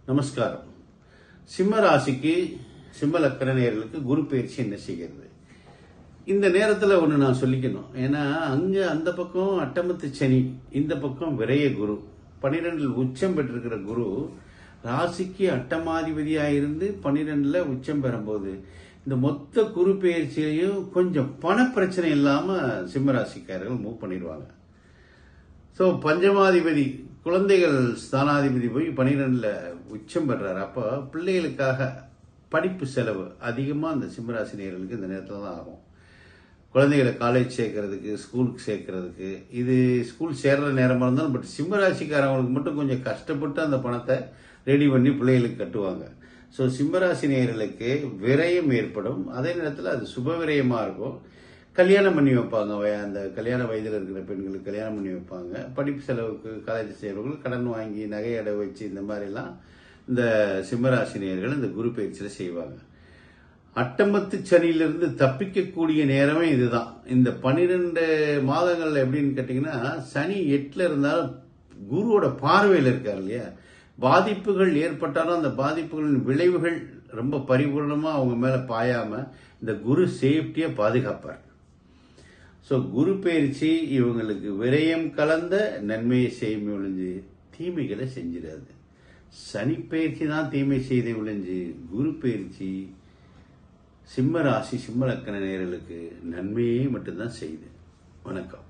நமஸ்காரம். சிம்ம ராசிக்கு சிம்ம லக்கண நேயர்களுக்கு குரு பயிற்சி என்ன செய்கிறது? இந்த நேரத்தில் ஒன்று நான் சொல்லிக்கணும். ஏன்னா அங்கே அந்த பக்கம் அட்டமத்து சனி, இந்த பக்கம் விரைய குரு, 12 உச்சம் பெற்றிருக்கிற குரு ராசிக்கு அட்டமாதிபதியாக இருந்து 12 உச்சம் பெறும்போது இந்த மொத்த குரு பயிற்சியையும் கொஞ்சம் பண பிரச்சனை இல்லாமல் சிம்ம ராசிக்காரர்கள் மூவ் பண்ணிடுவாங்க. ஸோ பஞ்சமாதிபதி குழந்தைகள் ஸ்தானாதிபதி போய் 12 உச்சம் பெறாரு. அப்போ பிள்ளைகளுக்காக படிப்பு செலவு அதிகமாக அந்த சிம்மராசினியர்களுக்கு இந்த நேரத்தில் தான் ஆகும். குழந்தைகளை காலேஜ் சேர்க்கறதுக்கு, ஸ்கூலுக்கு சேர்க்கறதுக்கு, இது ஸ்கூல் சேர்ற நேரமாக இருந்தாலும் பட் சிம்மராசிக்காரவங்களுக்கு மட்டும் கொஞ்சம் கஷ்டப்பட்டு அந்த பணத்தை ரெடி பண்ணி பிள்ளைகளுக்கு கட்டுவாங்க. ஸோ சிம்மராசினியர்களுக்கு விரயம் ஏற்படும். அதே நேரத்தில் அது சுப விரயமாக இருக்கும். கல்யாணம் பண்ணி வைப்பாங்க. அந்த கல்யாண வயதில் இருக்கிற பெண்களுக்கு கல்யாணம் பண்ணி வைப்பாங்க. படிப்பு செலவுக்கு காலேஜ் செய்கிறவர்கள் கடன் வாங்கி நகை அடை வச்சு இந்த மாதிரிலாம் இந்த சிம்மராசினியர்கள் இந்த குரு பயிற்சியில் செய்வாங்க. அட்டமத்து சனியிலிருந்து தப்பிக்கக்கூடிய நேரமே இதுதான். இந்த 12 மாதங்கள் எப்படின்னு கேட்டிங்கன்னா, சனி 8ல் இருந்தாலும் குருவோட பார்வையில் இருக்கார் இல்லையா, பாதிப்புகள் ஏற்பட்டாலும் அந்த பாதிப்புகளின் விளைவுகள் ரொம்ப பரிபூர்ணமாக அவங்க மேலே பாயாமல் இந்த குரு சேஃப்டியாக பாதுகாப்பார். ஸோ குரு பயிற்சி இவங்களுக்கு விரயம் கலந்த நன்மையை செய்யும் ஒழிஞ்சு தீமைகளை செஞ்சிடாது. சனி பயிற்சி தான் தீமை செய்த ஒழிஞ்சு குரு பயிற்சி சிம்ம ராசி சிம்ம லக்கண நேயர்களுக்கு நன்மையே மட்டும்தான் செய்யுது. வணக்கம்.